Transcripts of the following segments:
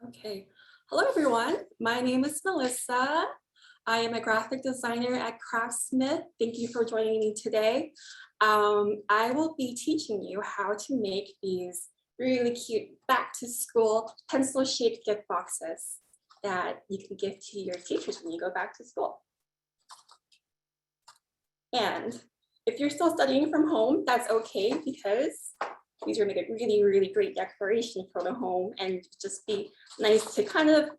Okay, hello everyone. My name is Melissa. I am a graphic designer at Craftsmith. Thank you for joining me today. I will be teaching you how to make these really cute back to school pencil shaped gift boxes that you can give to your teachers when you go back to school. And if you're still studying from home, that's okay because these are make a really, really great decoration for the home and just be nice to kind of,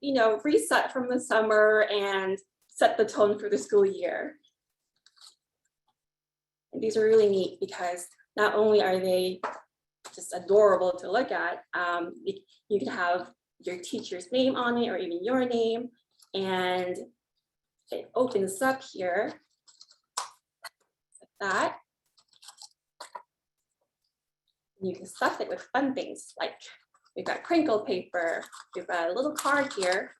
reset from the summer and set the tone for the school year. And these are really neat because not only are they just adorable to look at, you can have your teacher's name on it or even your name, and it opens up here like that. You can stuff it with fun things like we've got crinkle paper, we've got a little card here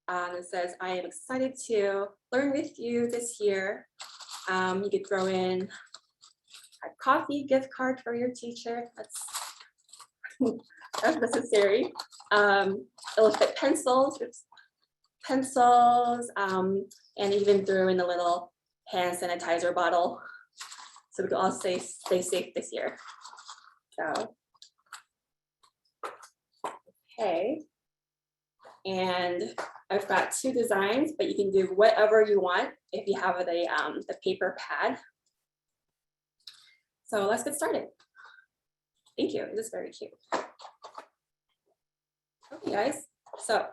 that says, I am excited to learn with you this year. You could throw in a coffee gift card for your teacher. That's necessary. It'll fit pencils, and even throw in a little hand sanitizer bottle so we can all stay safe this year. So, okay, and I've got two designs, but you can do whatever you want if you have the paper pad. So let's get started. Thank you, it is very cute. Okay guys, so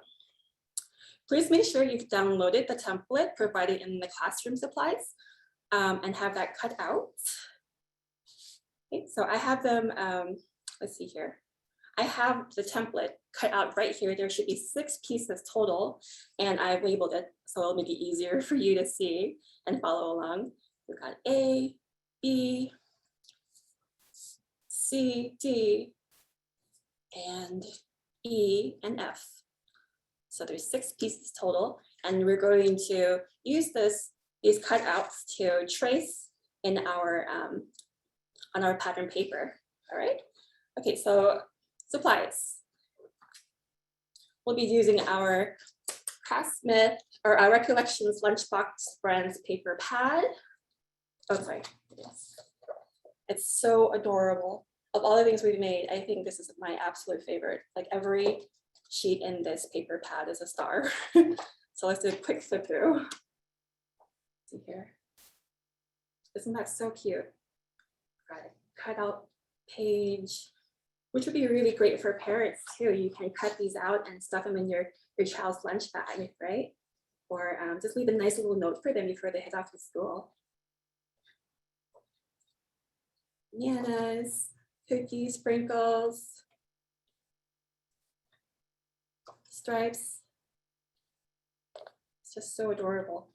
please make sure you've downloaded the template provided in the classroom supplies and have that cut out. Okay, so I have them, let's see here. I have the template cut out right here. There should be 6 pieces total, and I've labeled it so it'll make it easier for you to see and follow along. We've got A, B, C, D, and E, and F. So there's 6 pieces total, and we're going to use these cutouts to trace in our on our pattern paper. All right. Okay, so supplies. We'll be using our Craftsmith or our Recollections Lunchbox brand's paper pad. Oh, sorry. Yes. It's so adorable. Of all the things we've made, I think this is my absolute favorite. Like every sheet in this paper pad is a star. So let's do a quick flip through. Let's see here. Isn't that so cute? Cut out page, which would be really great for parents too. You can cut these out and stuff them in your child's lunch bag, right? Or just leave a nice little note for them before they head off to school. Bananas, cookies, sprinkles, stripes. It's just so adorable.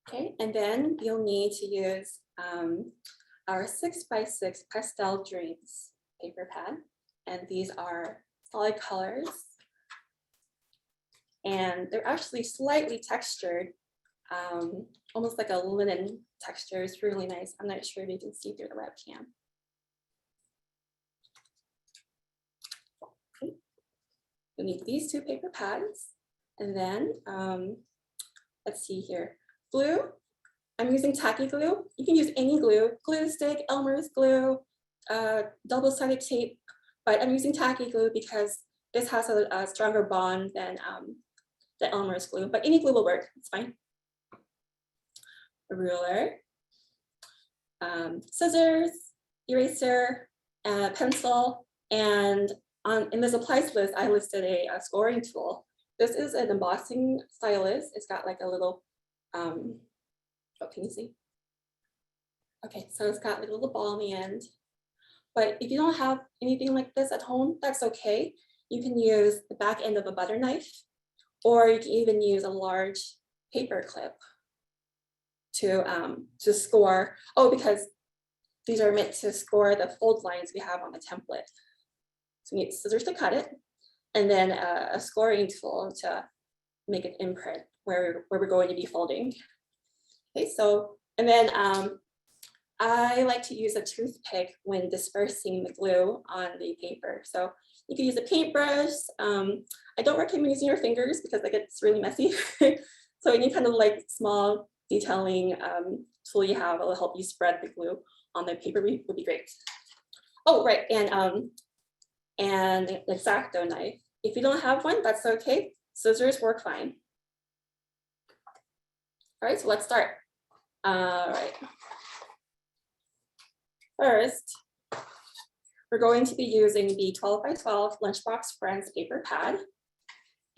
Okay, and then you'll need to use our 6x6 Pastel Dreams paper pad. And these are solid colors. And they're actually slightly textured, almost like a linen texture. It's really nice. I'm not sure if you can see through the webcam. Okay. You'll need these 2 paper pads. And then, let's see here. Glue, I'm using Tacky glue. You can use any glue, glue stick, Elmer's glue, double-sided tape, but I'm using Tacky glue because this has a stronger bond than the Elmer's glue, but any glue will work, it's fine. A ruler, scissors, eraser, pencil, and in the supplies list, I listed a scoring tool. This is an embossing stylus. It's got like a little, oh, can you see? Okay, so it's got like a little ball on the end. But if you don't have anything like this at home, that's okay. You can use the back end of a butter knife, or you can even use a large paper clip to score. Oh, because these are meant to score the fold lines we have on the template. So you need scissors to cut it, and then a scoring tool to make an imprint where we're going to be folding. Okay, so, and then I like to use a toothpick when dispersing the glue on the paper. So you can use a paintbrush. I don't recommend using your fingers because that gets really messy. So any kind of like small detailing tool you have will help you spread the glue on the paper would be great. Oh, right, and an X-acto knife. If you don't have one, that's okay. Scissors work fine. All right, so let's start. All right. First, we're going to be using the 12 by 12 Lunchbox Friends paper pad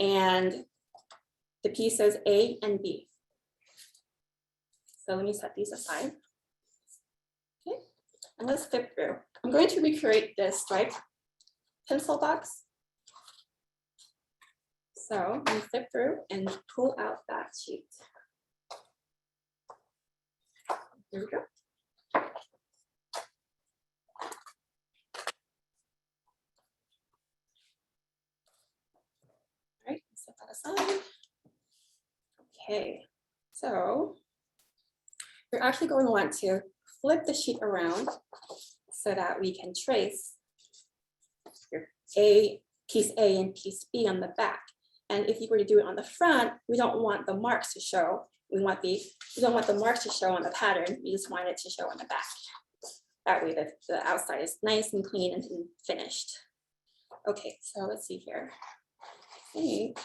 and the pieces A and B. So let me set these aside. Okay, and let's flip through. I'm going to recreate this striped pencil box. So let me flip through and pull out that sheet. Here we go. All right, set that aside. Okay, so you're actually going to want to flip the sheet around so that we can trace your piece A and piece B on the back. And if you were to do it on the front, we don't want the marks to show. We don't want the marks to show on the pattern. We just want it to show on the back. That way the outside is nice and clean and finished. Okay, so let's see here. I think,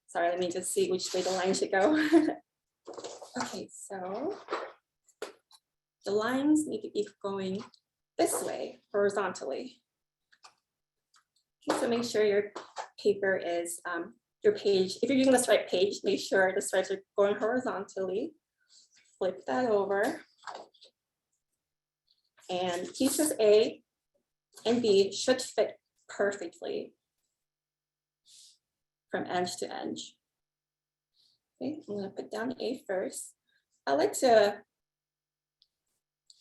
sorry, let me just see which way the line should go. Okay, so the lines need to be going this way, horizontally. Okay, so make sure your paper is, your page, if you're using the striped page, make sure the stripes are going horizontally. Flip that over. And pieces A and B should fit perfectly from edge to edge. Okay, I'm gonna put down A first. I like to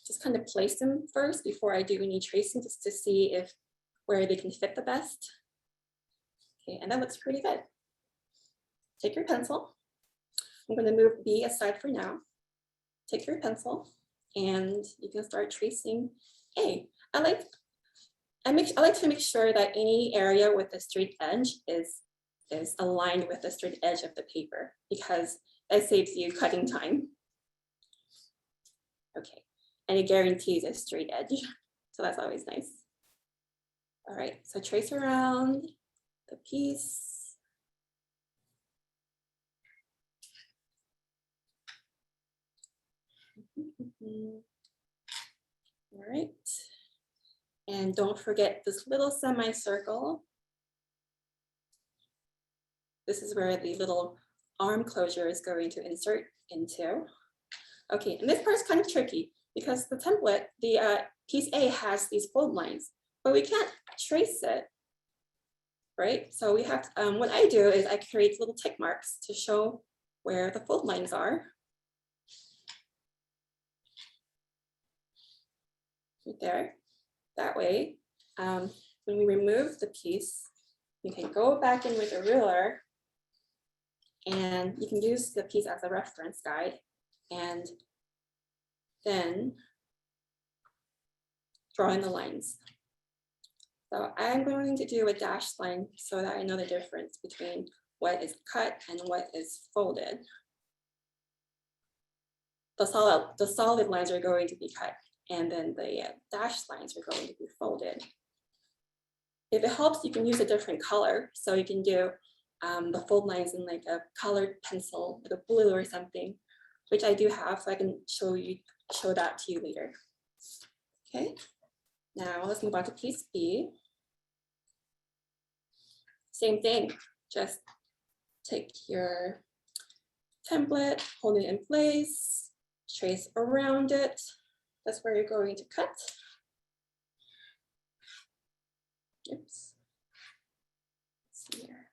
just kind of place them first before I do any tracing, just to see where they can fit the best. Okay, and that looks pretty good. Take your pencil. I'm going to move B aside for now. Take your pencil and you can start tracing A. I like to make sure that any area with a straight edge is aligned with the straight edge of the paper, because that saves you cutting time. Okay, and it guarantees a straight edge, so that's always nice. All right, so trace around the piece. All right, and don't forget this little semicircle. This is where the little arm closure is going to insert into. Okay, and this part's kind of tricky because the template, the piece A has these fold lines, but we can't trace it, right? So we have to, what I do is I create little tick marks to show where the fold lines are. Right there. That way, when we remove the piece, you can go back in with a ruler and you can use the piece as a reference guide and then draw in the lines. So I'm going to do a dashed line so that I know the difference between what is cut and what is folded. The solid lines are going to be cut, and then the dashed lines are going to be folded. If it helps, you can use a different color. So you can do the fold lines in like a colored pencil, like a blue or something, which I do have, so I can show that to you later. Okay, now let's move on to piece B. Same thing, just take your template, hold it in place, trace around it. That's where you're going to cut. Oops. Let's see here.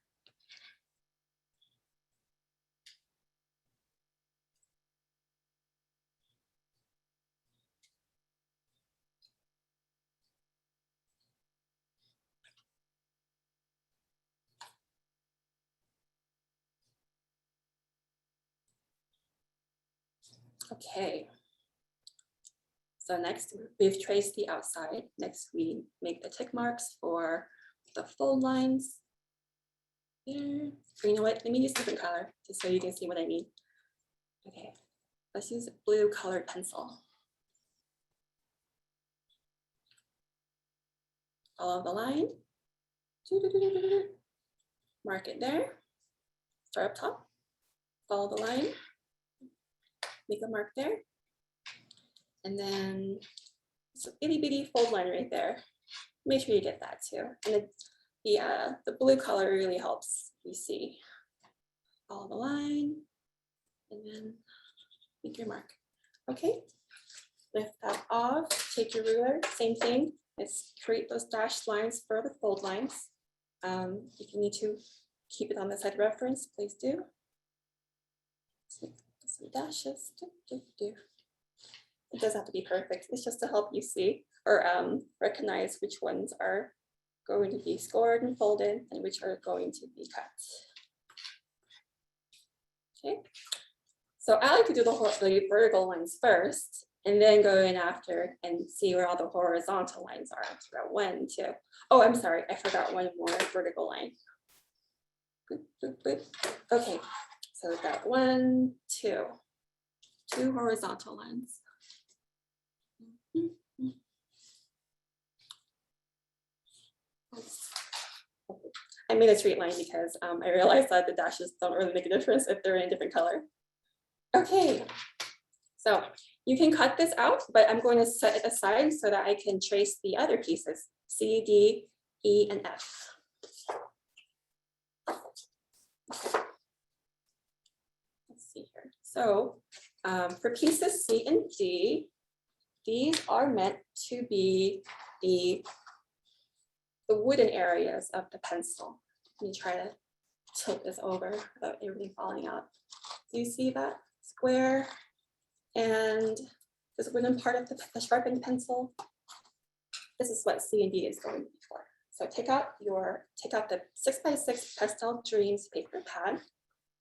Okay. So next, we've traced the outside. Next, we make the tick marks for the fold lines. There. You know what? Let me use a different color just so you can see what I mean. Okay, let's use a blue colored pencil. Follow the line. Mark it there. Start up top. Follow the line. Make a mark there. And then it's a itty bitty fold line right there. Make sure you get that too. And the blue color really helps you see. Follow the line and then make your mark. Okay, lift that off, take your ruler, same thing. Let's create those dashed lines for the fold lines. If you need to keep it on the side reference, please do. Some dashes. It doesn't have to be perfect. It's just to help you see or recognize which ones are going to be scored and folded and which are going to be cut. Okay, so I like to do the vertical lines first and then go in after and see where all the horizontal lines are. I forgot 1, 2. Oh, I'm sorry, I forgot one more vertical line. Okay, so we've got 1, 2 horizontal lines. I made a straight line because I realized that the dashes don't really make a difference if they're in a different color. Okay, so you can cut this out, but I'm going to set it aside so that I can trace the other pieces, C, D, E, and F. Let's see here. So for pieces C and D, these are meant to be the wooden areas of the pencil. Let me try to tilt this over without everything falling out. Do you see that square and this wooden part of the sharpened pencil? This is what C and D is going to be for. So take out the 6x6 Pastel Dreams paper pad,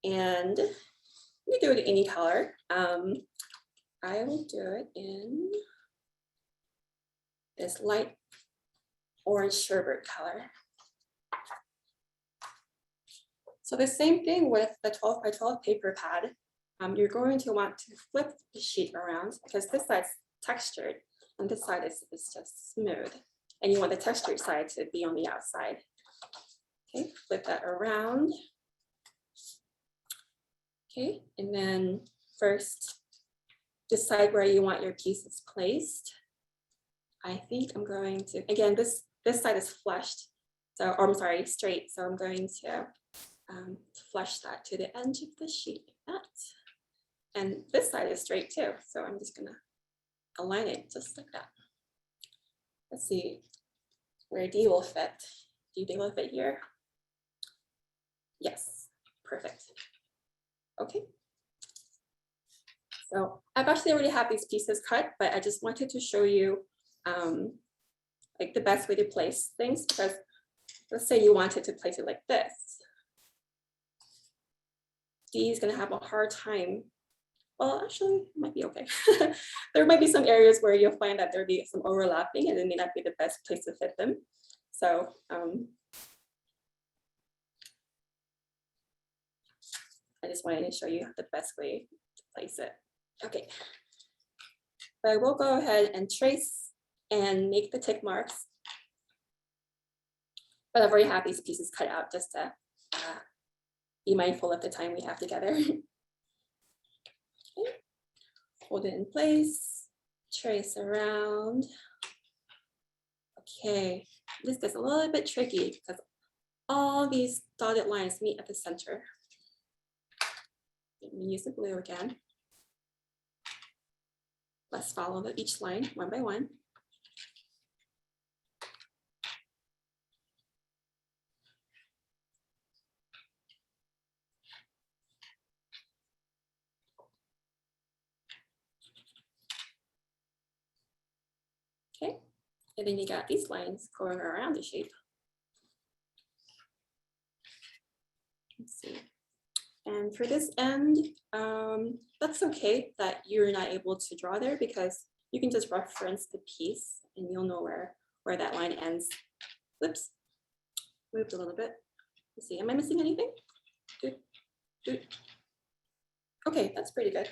and you do it in any color. I will do it in this light orange sherbet color. So the same thing with the 12x12 paper pad. You're going to want to flip the sheet around because this side's textured and this side is just smooth. And you want the textured side to be on the outside. Okay, flip that around. Okay, and then first decide where you want your pieces placed. I think I'm going to, again, this side is flushed, so, or I'm sorry, straight. So I'm going to flush that to the edge of the sheet like that. And this side is straight too. So I'm just gonna align it just like that. Let's see where D will fit. Do you think it'll fit here? Yes, perfect. Okay. So I've actually already had these pieces cut, but I just wanted to show you like the best way to place things, because let's say you wanted to place it like this. D is going to have a hard time. Well, actually, it might be okay. There might be some areas where you'll find that there'll be some overlapping and it may not be the best place to fit them. So I just wanted to show you the best way to place it. Okay. But I will go ahead and trace and make the tick marks. But I've already had these pieces cut out just to be mindful of the time we have together. Okay. Hold it in place, trace around. Okay, this is a little bit tricky because all these dotted lines meet at the center. Let me use the blue again. Let's follow each line one by one. Okay, and then you got these lines going around the shape. Let's see. And for this end, that's okay that you're not able to draw there because you can just reference the piece and you'll know where that line ends. Whoops, moved a little bit. Let's see, am I missing anything? Good, good. Okay, that's pretty good.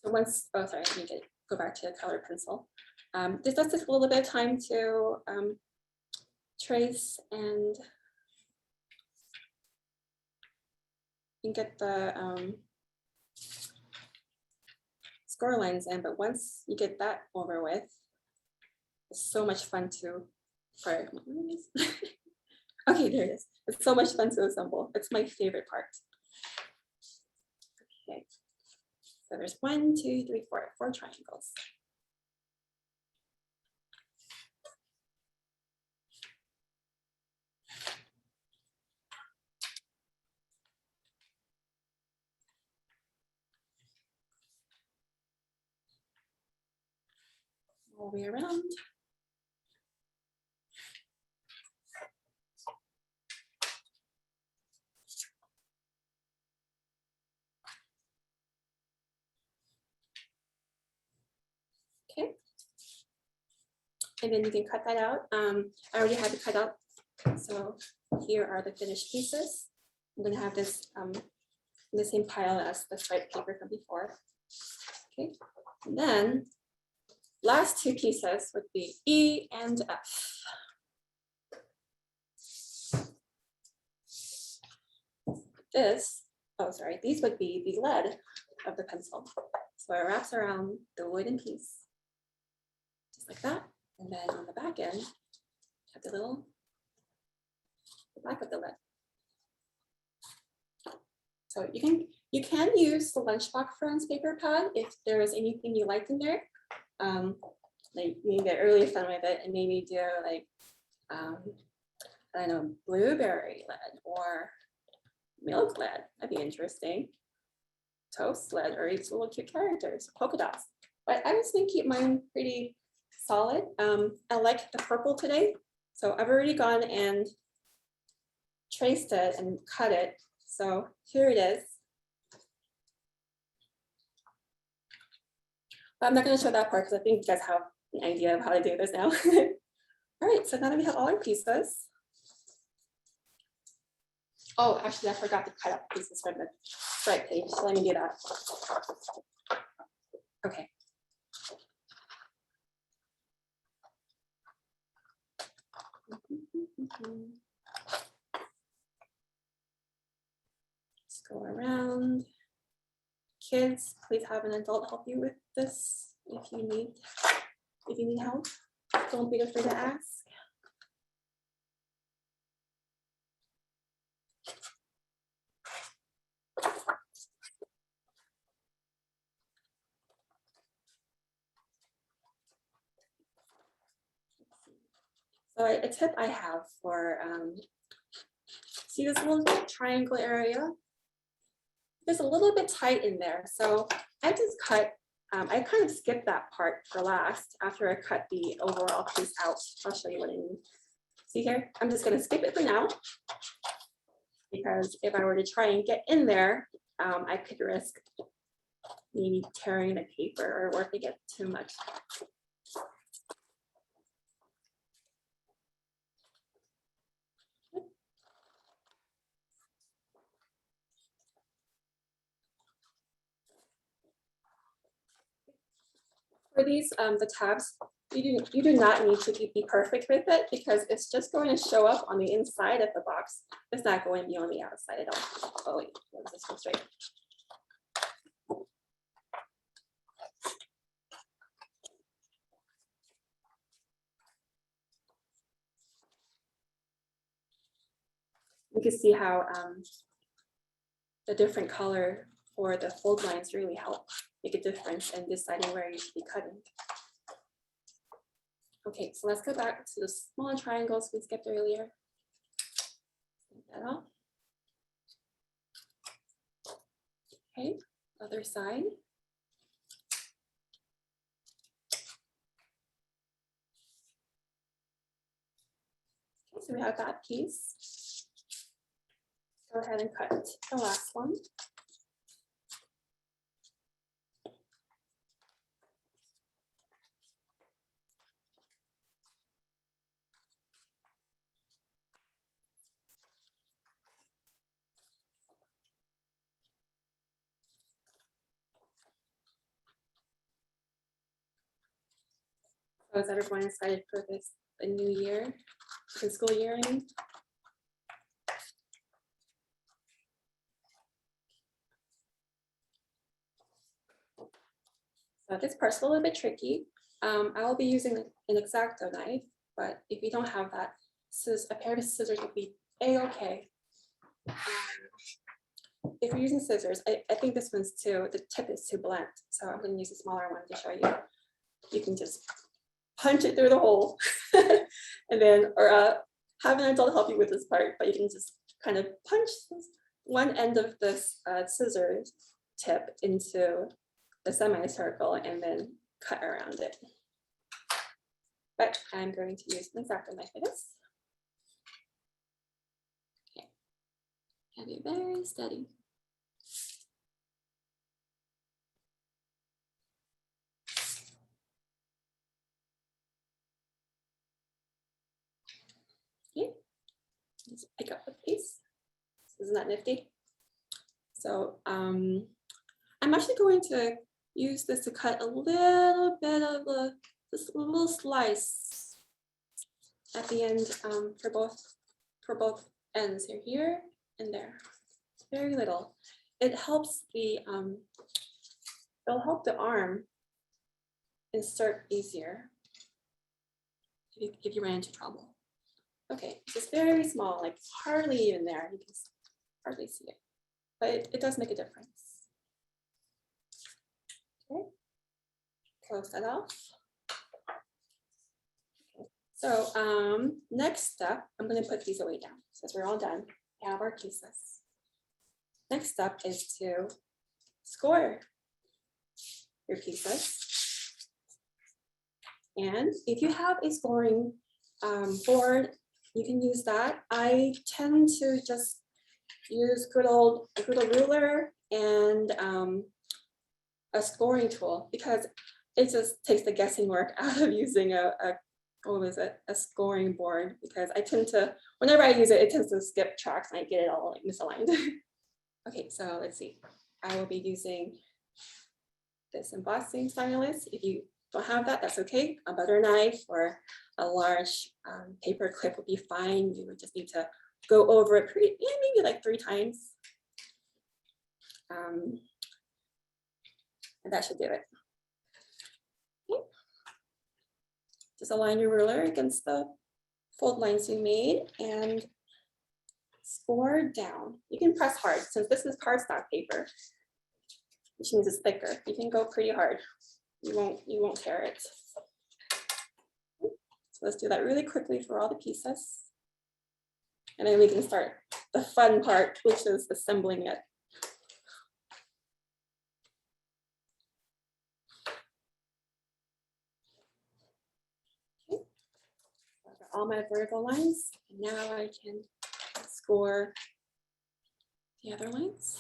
So once, oh sorry, let me go back to the colored pencil. This does take a little bit of time to trace and get the score lines in, but once you get that over with, it's so much fun to, sorry, okay, there it is. It's so much fun to assemble. It's my favorite part. Okay, so there's 1, 2, 3, 4 triangles. All the way around. Okay. And then you can cut that out. I already have it cut out. So here are the finished pieces. I'm gonna have this in the same pile as the striped paper from before. Okay, and then last 2 pieces would be E and F. This, oh sorry, these would be the lead of the pencil. So it wraps around the wooden piece, just like that. And then on the back end, have the back of the lead. So you can use the Lunchbox Friends paper pad if there is anything you liked in there. Like you can get really fun with it and maybe do like I don't know, blueberry lead or milk lead. That'd be interesting. Toast lead or these little cute characters, polka dots. But I was gonna keep mine pretty solid. I like the purple today, so I've already gone and traced it and cut it. So here it is. But I'm not going to show that part because I think you guys have an idea of how to do this now. All right, so now that we have all our pieces. Oh, actually, I forgot to cut up pieces from the stripe page. So let me do that. Okay. Let's go around. Kids, please have an adult help you with this if you need help. Don't be afraid to ask. So a tip I have for, see this little triangle area? It's a little bit tight in there. So I just cut, I kind of skipped that part for last after I cut the overall piece out. I'll show you what I mean. See here, I'm just gonna skip it for now because if I were to try and get in there, I could risk maybe tearing the paper or working it too much. For these, the tabs, you do not need to be perfect with it because it's just going to show up on the inside of the box. It's not going to be on the outside at all. Oh wait, let this go straight. You can see how the different color for the fold lines really help make a difference in deciding where you should be cutting. Okay, so let's go back to the smaller triangles we skipped earlier. Take that off. Okay, other side. So we have that piece. Go ahead and cut the last one. So is everyone excited for a new year, fiscal year? So this part's a little bit tricky. I will be using an X-acto knife, but if you don't have that, a pair of scissors would be a-okay. If you're using scissors, I think this one's the tip is too blunt, so I'm going to use a smaller one to show you. You can just punch it through the hole, and then, or have an adult help you with this part, but you can just kind of punch one end of this scissors tip into the semicircle and then cut around it. But I'm going to use an X-acto knife for this. Okay, and be very steady. Okay, just pick up the piece. Isn't that nifty? So I'm actually going to use this to cut a little bit of this little slice at the end for both ends here and there. Very little. It helps it'll help the arm insert easier if you ran into trouble. Okay, just very small, like hardly even there. You can hardly see it, but it does make a difference. Okay, close that off. Okay. So next step, I'm going to put these away down since we're all done. We have our pieces. Next step is to score your pieces. And if you have a scoring board, you can use that. I tend to just use a good old ruler and a scoring tool because it just takes the guessing work out of using a scoring board, because I tend to, whenever I use it, it tends to skip tracks and I get it all like misaligned. Okay, so let's see. I will be using this embossing stylus. If you don't have that, that's okay. A butter knife or a large paper clip would be fine. You would just need to go over it maybe like 3 times. And that should do it. Okay. Just align your ruler against the fold lines you made and score down. You can press hard since this is cardstock paper, which means it's thicker. You can go pretty hard. You won't tear it. So let's do that really quickly for all the pieces. And then we can start the fun part, which is assembling it. Okay. I've got all my vertical lines. And now I can score the other lines.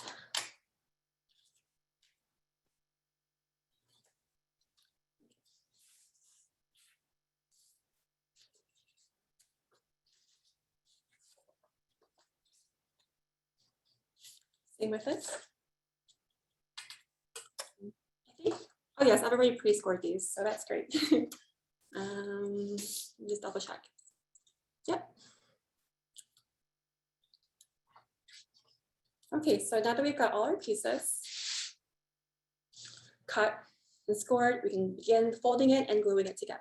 Same with this. I think, oh yes, I've already pre-scored these, so that's great. Just double check. Yep. Okay, so now that we've got all our pieces cut and scored, we can begin folding it and gluing it together.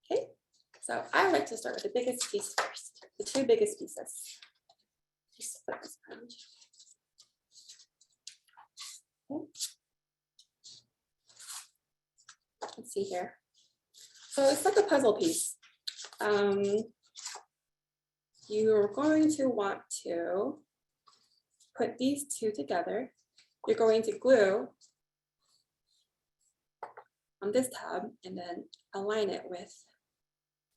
Okay, so I like to start with the biggest piece first, the 2 biggest pieces. Just flip this around. Okay. Let's see here. So it's like a puzzle piece. You're going to want to put these 2 together. You're going to glue on this tab and then align it with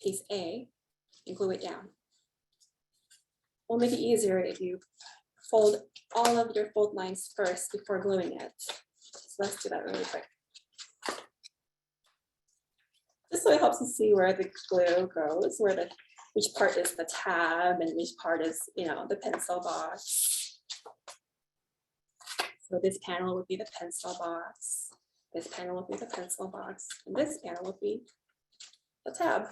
piece A and glue it down. will make it easier if you fold all of your fold lines first before gluing it. So let's do that really quick. Just so it helps you see where the glue goes, which part is the tab and which part is, the pencil box. So this panel would be the pencil box. This panel would be the pencil box. And this panel would be the tab.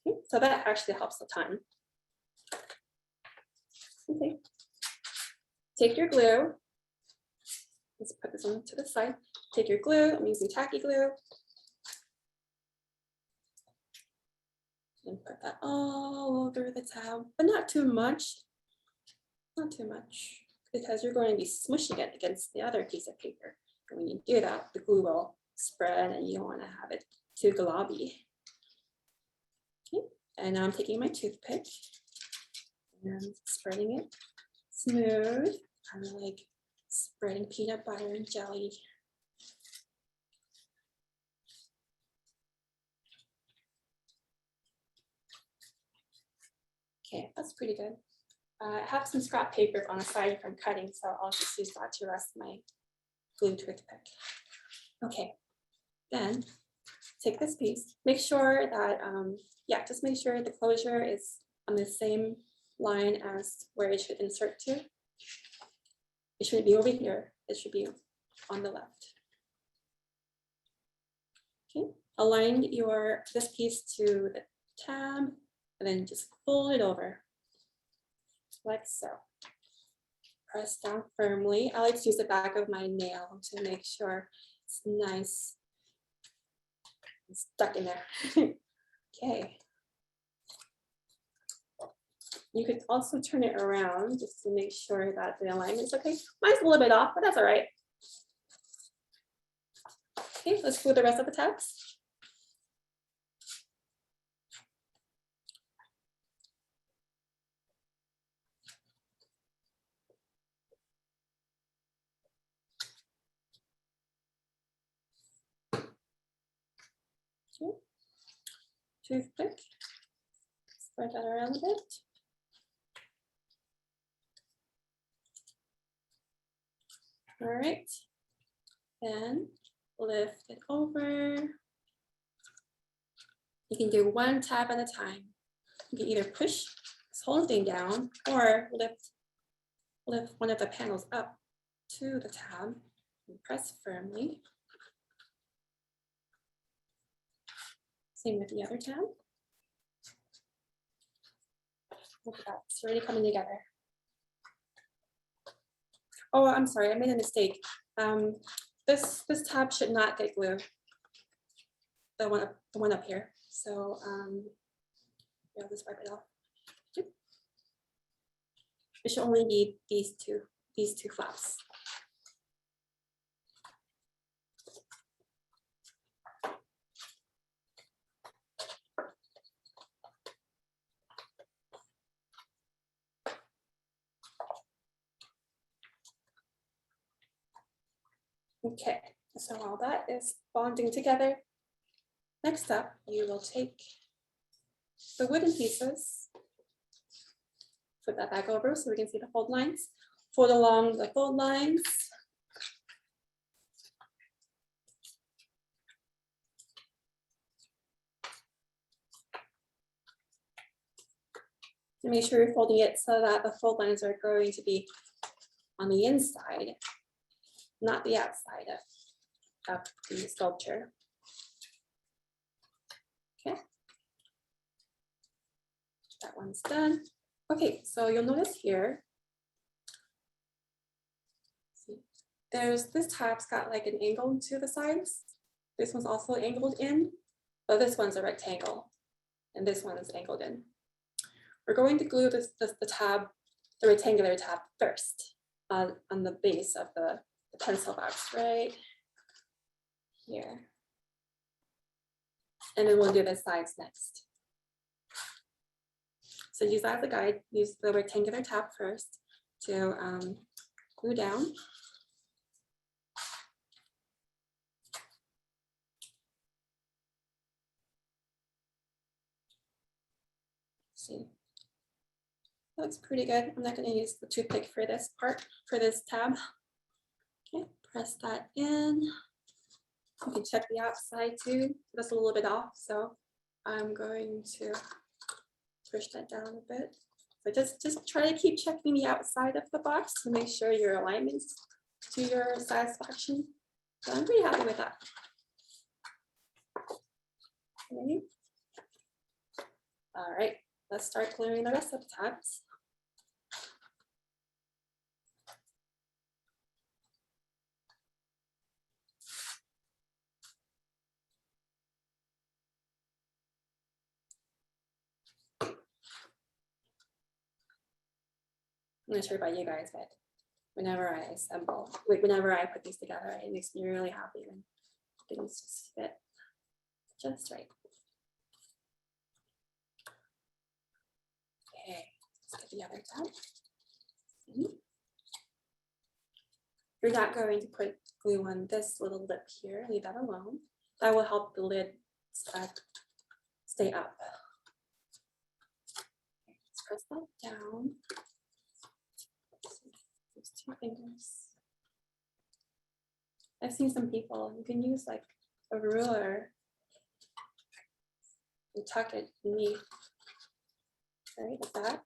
Okay, so that actually helps a ton. Okay. Take your glue. Let's put this one to the side. Take your glue. I'm using tacky glue. And put that all over the tab, but not too much. Not too much, because you're going to be smushing it against the other piece of paper. And when you do that, the glue will spread and you don't want to have it too globby. Okay, and now I'm taking my toothpick and spreading it smooth, kind of like spreading peanut butter and jelly. Okay, that's pretty good. I have some scrap paper on the side from cutting, so I'll just use that to rest my glue toothpick. Okay, then take this piece. Make sure that, just make sure the closure is on the same line as where it should insert to. It shouldn't be over here. It should be on the left. Okay, align this piece to the tab, and then just fold it over, like so. Press down firmly. I like to use the back of my nail to make sure it's nice and stuck in there. Okay. You could also turn it around just to make sure that the alignment's okay. Mine's a little bit off, but that's all right. Okay, let's glue the rest of the tabs. Okay. Toothpick, spread that around a bit. All right, then lift it over. You can do one tab at a time. You can either push this whole thing down or lift one of the panels up to the tab and press firmly. Same with the other tab. Look at that, it's already coming together. Oh, I'm sorry, I made a mistake. This tab should not get glue. The one up here. So I'll just wipe it off. It should only be these two flaps. Okay, so all that is bonding together. Next up, you will take the wooden pieces, put that back over so we can see the fold lines. Fold along the fold lines. And make sure you're folding it so that the fold lines are going to be on the inside, not the outside of the sculpture. Okay, that one's done. Okay, so you'll notice here, there's this tab's got like an angle to the sides. This one's also angled in, but this one's a rectangle, and this one is angled in. We're going to glue the rectangular tab first on the base of the pencil box right here. And then we'll do the sides next. So use that as a guide. Use the rectangular tab first to glue down. See, That looks pretty good. I'm not going to use the toothpick for this part, for this tab. Okay, press that in. You can check the outside too. That's a little bit off, so I'm going to push that down a bit. So just try to keep checking the outside of the box to make sure your alignment's to your satisfaction. So I'm pretty happy with that. Okay. All right, let's start clearing the rest of the tabs. I'm not sure about you guys, but whenever I assemble, whenever I put these together, it makes me really happy when things just fit just right. Okay, let's get the other tab. You're not going to put glue on this little lip here, leave that alone. That will help the lid stay up. Okay, let's press that down. Use 2 fingers. I've seen some people, you can use like a ruler and tuck it beneath, right, like that.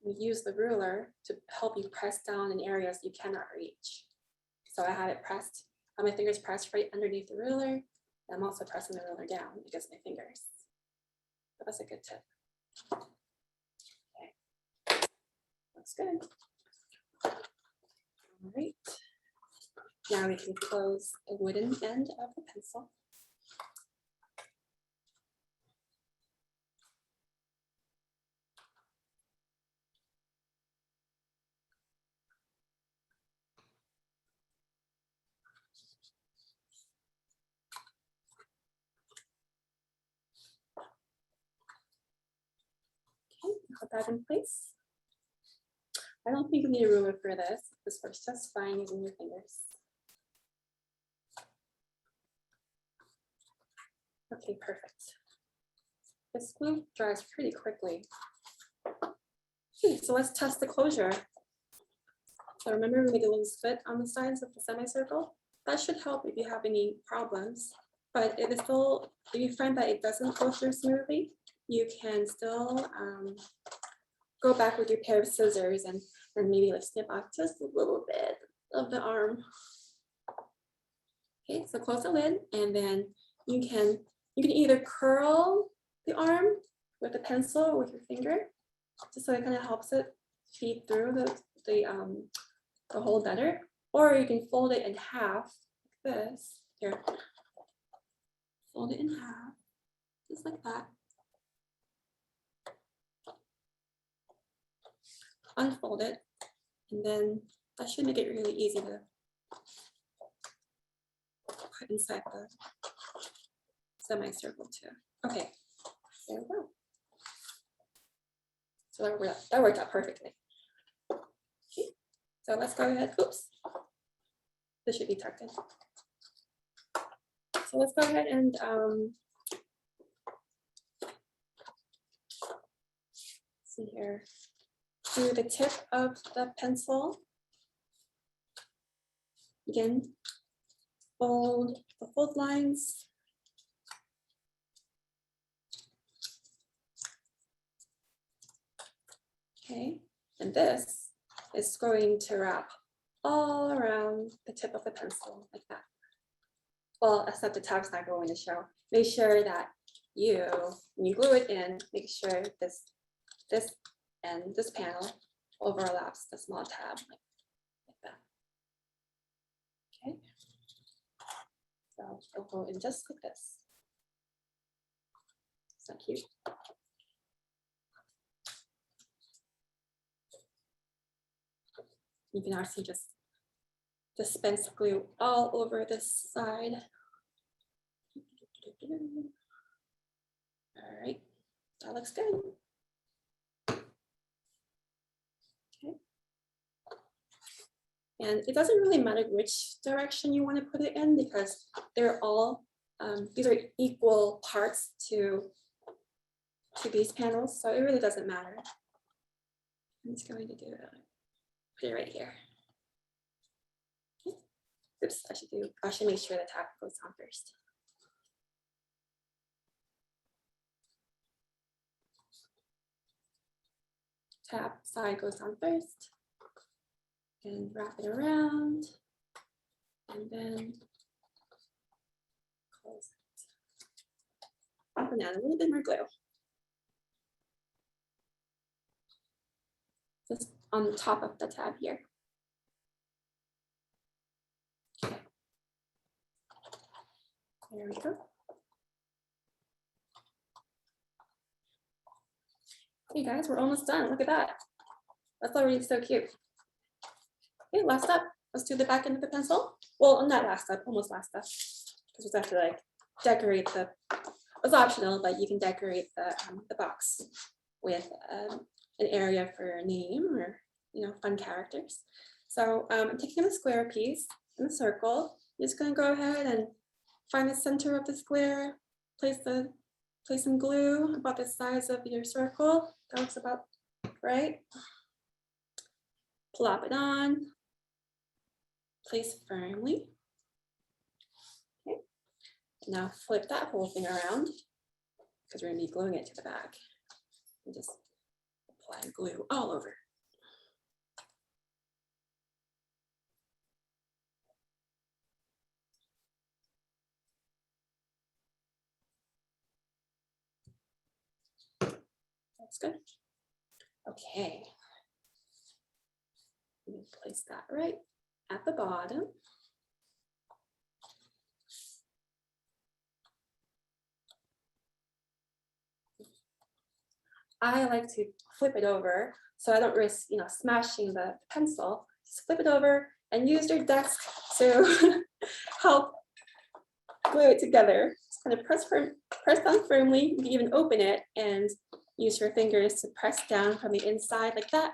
You use the ruler to help you press down in areas you cannot reach. So I have it pressed, my fingers pressed right underneath the ruler. I'm also pressing the ruler down because of my fingers. So that's a good tip. Okay, looks good. All right, now we can close the wooden end of the pencil. Okay, put that in place. I don't think you need a ruler for this. This works just fine using your fingers. Okay, perfect. This glue dries pretty quickly. Okay, so let's test the closure. So remember we made a little slit on the sides of the semicircle? That should help if you have any problems. But if you find that it doesn't close smoothly, you can still go back with your pair of scissors and maybe like snip off just a little bit of the arm. Okay, so close the lid, and then you can either curl the arm with a pencil or with your finger, just so it kind of helps it feed through the hole better, or you can fold it in half like this. Here, fold it in half, just like that. Unfold it, and then that should make it really easy to put inside the semicircle too. Okay, there we go. So that worked out perfectly. Okay, so let's go ahead. Oops, this should be tucked in. So let's go ahead and see here. To the tip of the pencil. Again, fold the fold lines. Okay, and this is going to wrap all around the tip of the pencil like that. Well, except the tab's not going to show. Make sure that when you glue it in, make sure this and this panel overlaps the small tab like that. Okay, so it'll go in just like this. So cute. You can actually just dispense glue all over this side. All right, that looks good. And it doesn't really matter which direction you want to put it in, because they're all, these are equal parts to to these panels, so it really doesn't matter. I'm just going to do it, put it right here. Okay. Oops, I should make sure the tab goes on first. Tab side goes on first, and wrap it around, and then close it. Up and add a little bit more glue. Just on the top of the tab here. Okay. There we go. Hey guys, we're almost done. Look at that. That's already so cute. Okay, last up, let's do the back end of the pencil. Well, not last up, almost last up. Because we have to like decorate the, it's optional, but you can decorate the box with an area for a name or, you know, fun characters. So I'm taking a square piece in a circle. I'm just gonna go ahead and find the center of the square, place some glue about the size of your circle. That looks about right. Plop it on, place firmly. Okay. Now flip that whole thing around because we're gonna be gluing it to the back. And just apply glue all over. That's good. Okay. Place that right at the bottom. I like to flip it over so I don't risk, you know, smashing the pencil. Just flip it over and use your desk to help glue it together. Just kind of press down firmly. You can even open it and use your fingers to press down from the inside like that.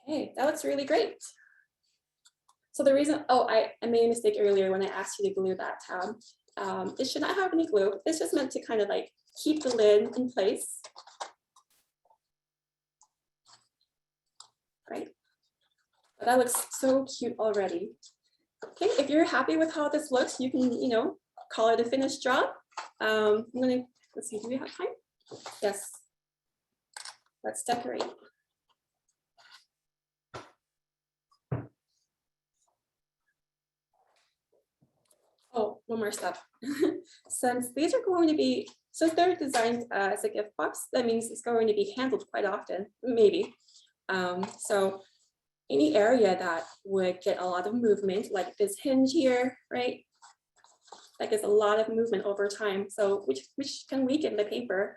Okay, that looks really great. So the reason, I made a mistake earlier when I asked you to glue that tab. It should not have any glue. It's just meant to kind of like keep the lid in place. Right? But that looks so cute already. Okay, if you're happy with how this looks, you can, you know, call it a finished job. Let's see, do we have time? Yes. Let's decorate. Oh, one more step. Since these are going to be, since they're designed as a gift box, that means it's going to be handled quite often, maybe. So any area that would get a lot of movement, like this hinge here, right? That gets a lot of movement over time. So which can weaken the paper.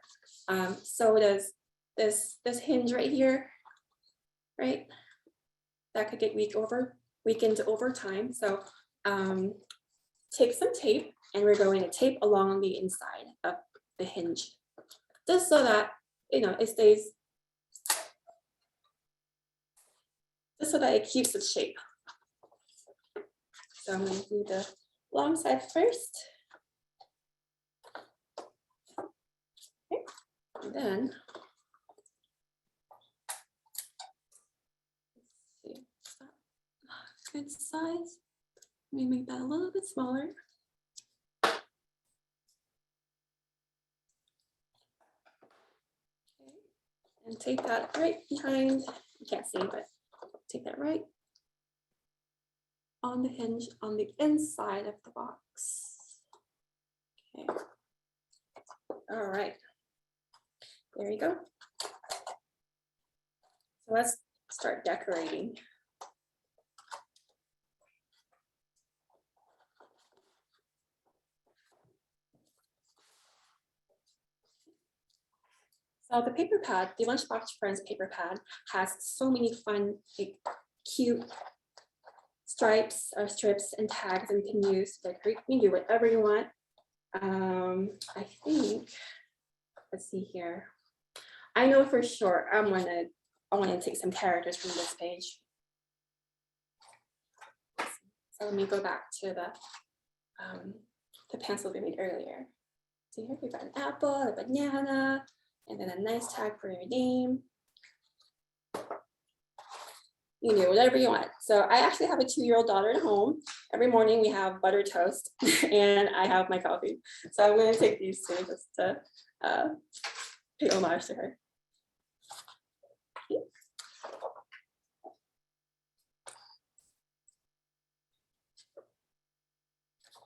So does this hinge right here, right? That could get weakened over time. So take some tape and we're going to tape along the inside of the hinge, just so that, you know, it stays, just so that it keeps its shape. So I'm going to do the long side first. Okay. And then, let's see, is that good size? Let me make that a little bit smaller. Okay. And take that right behind, you can't see, but take that right on the hinge on the inside of the box. Okay. All right. There you go. So let's start decorating. So the paper pad, the Lunchbox Friends paper pad, has so many fun, like, cute stripes or strips and tags that we can use to decorate. You can do whatever you want. I think, let's see here. I know for sure I want to take some characters from this page. So let me go back to the the pencil we made earlier. So here we've got an apple, a banana, and then a nice tag for your name. You can do whatever you want. So I actually have a 2-year-old daughter at home. Every morning we have butter toast and I have my coffee. So I'm going to take these two just to pay homage to her.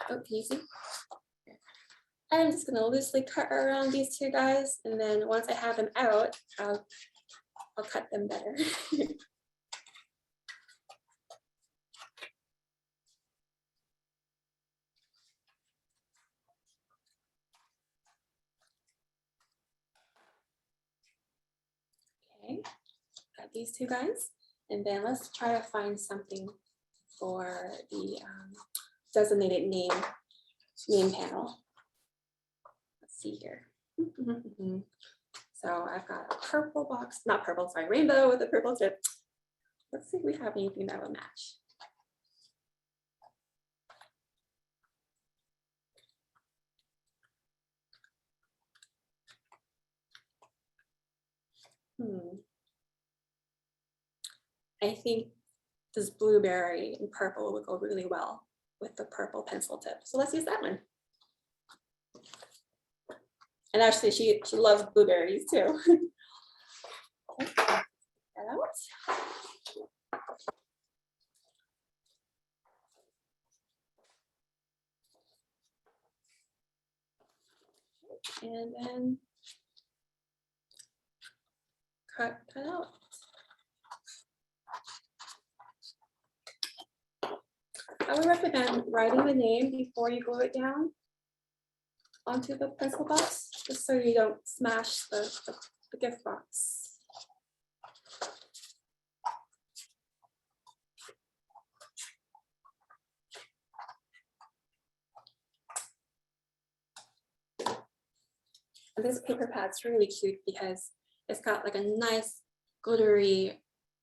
Oh, can you see? I'm just going to loosely cut around these two guys, and then once I have them out, I'll cut them better. Okay, got these two guys, and then let's try to find something for the designated name panel. Let's see here. So I've got a purple box, not purple, sorry, rainbow with a purple tip. Let's see if we have anything that will match. I think this blueberry and purple will go really well with the purple pencil tip. So let's use that one. And actually she loves blueberries too. Okay, that out. And then cut out. I would recommend writing the name before you glue it down onto the pencil box, just so you don't smash the gift box. And this paper pad's really cute because it's got like a nice glittery,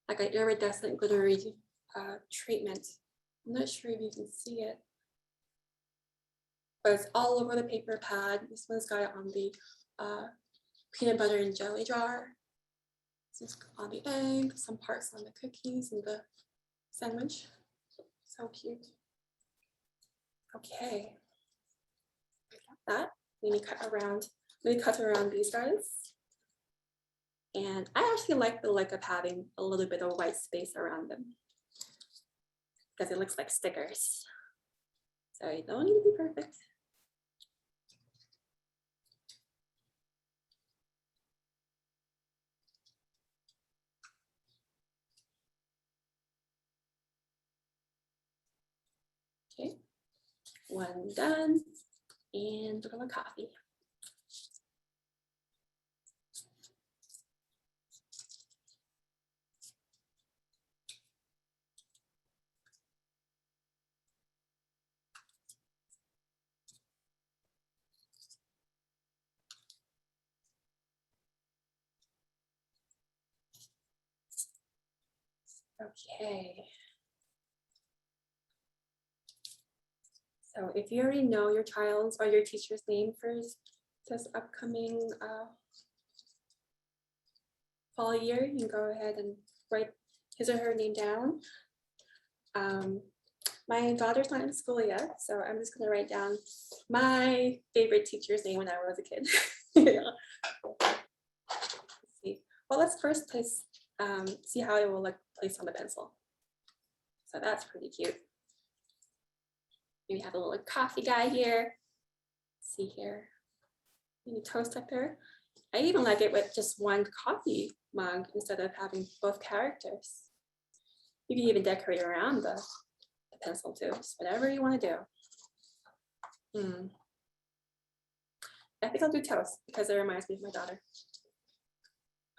like an iridescent glittery treatment. I'm not sure if you can see it, but it's all over the paper pad. This one's got it on the peanut butter and jelly jar. So it's on the egg, some parts on the cookies and the sandwich. So cute. Okay, I got that. Let me cut around these guys. And I actually like the look of having a little bit of white space around them, because it looks like stickers. So you don't need to be perfect. Okay, one done, and a little coffee. Okay. So if you already know your child's or your teacher's name for this upcoming fall year, you can go ahead and write his or her name down. My daughter's not in school yet, so I'm just gonna write down my favorite teacher's name when I was a kid. Let's see. Well, let's first place, see how it will look placed on the pencil. So that's pretty cute. We have a little coffee guy here. Let's see here. Maybe toast up there. I even like it with just one coffee mug instead of having both characters. You can even decorate around the pencil too, just whatever you want to do. I think I'll do toast because it reminds me of my daughter.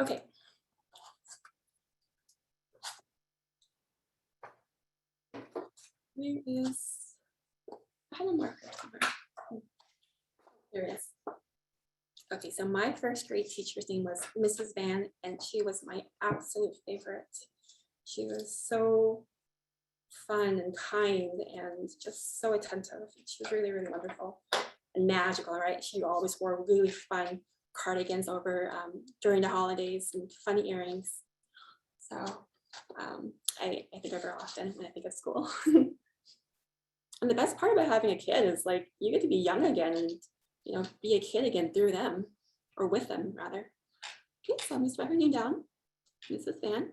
Okay. Where is, I had a marker somewhere. There it is. Okay, so my first grade teacher's name was Mrs. Van, and she was my absolute favorite. She was so fun and kind and just so attentive. She was really, really wonderful and magical, right? She always wore really fun cardigans over during the holidays and funny earrings. So I think of her often when I think of school. And the best part about having a kid is like you get to be young again and be a kid again through them, or with them rather. Okay, so I'm gonna write her name down. Mrs. Fan.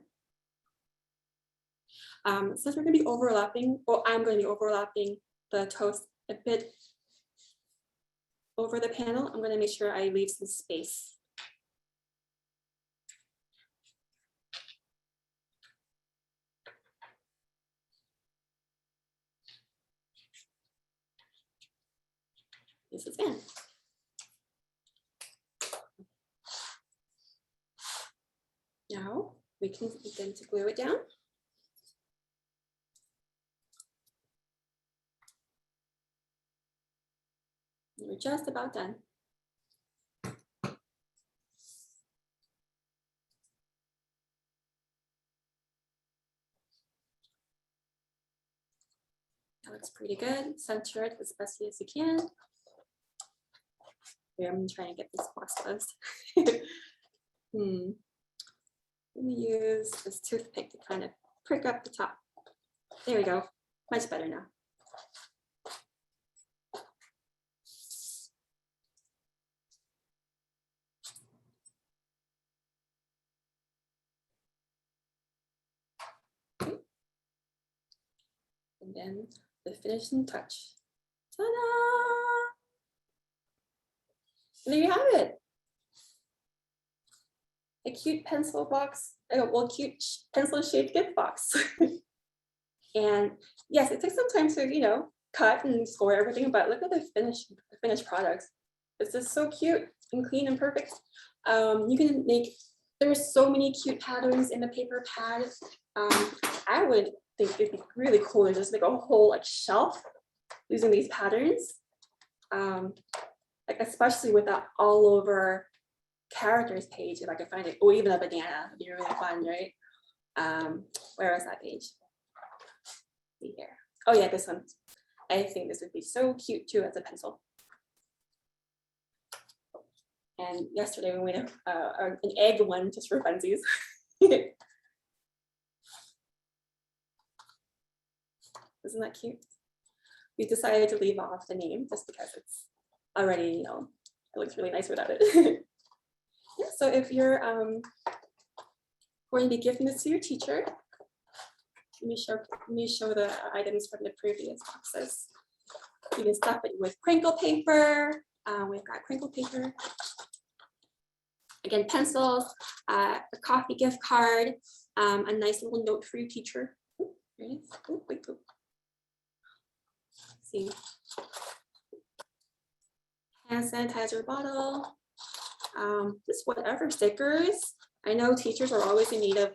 Since we're gonna be overlapping, well, I'm gonna be overlapping the toast a bit over the panel, I'm gonna make sure I leave some space. Mrs. Fan. Now we can begin to glue it down. We're just about done. That looks pretty good. Center it as best as you can. Here, I'm trying to get this box closed. Let me use this toothpick to kind of prick up the top. There we go. Much better now. And then the finishing touch. Ta-da! And there you have it. A cute pencil box, cute pencil shaped gift box. And yes, it takes some time to, cut and score everything, but look at the finished products. It's just so cute and clean and perfect. You can make, there's so many cute patterns in the paper pad. I would think it'd be really cool to just make a whole shelf using these patterns. Especially with that all over characters page, if I could find it, or even a banana, it'd be really fun, right? Where is that page? See here. Oh yeah, this one. I think this would be so cute too as a pencil. And yesterday we made an egg one just for funsies. Isn't that cute? We decided to leave off the name just because it's already, it looks really nice without it. Yeah, so if you're going to be giving this to your teacher, let me show the items from the previous boxes. You can stuff it with crinkle paper. We've got crinkle paper. Again, pencils, a coffee gift card, a nice little note for your teacher. Ooh, there it is. Ooh, wait, ooh. See. Hand sanitizer bottle. Just whatever, stickers. I know teachers are always in need of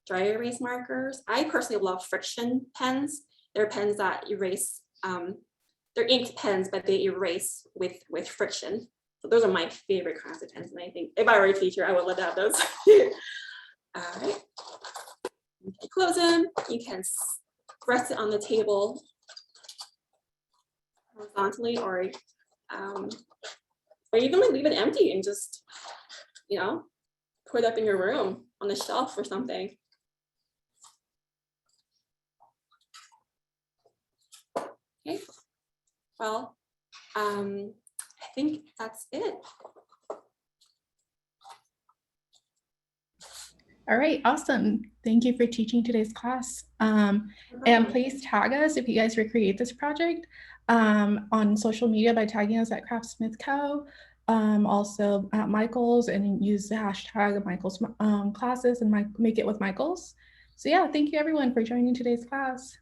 dry erase markers. I personally love friction pens. They're pens that erase, they're inked pens, but they erase with friction. So those are my favorite kinds of pens. And I think if I were a teacher, I would love to have those. All right. You can close them. You can rest it on the table horizontally, or even leave it empty and just, put it up in your room on the shelf or something. Okay, well, I think that's it. All right, awesome. Thank you for teaching today's class. And please tag us if you guys recreate this project on social media by tagging us at CraftsmithCo, also at Michael's, and use the hashtag Michael's classes and make it with Michael's. So yeah, thank you everyone for joining today's class.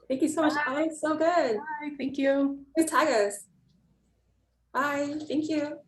Thank you so much. Oh, so good. Bye, thank you. Please tag us. Bye, thank you.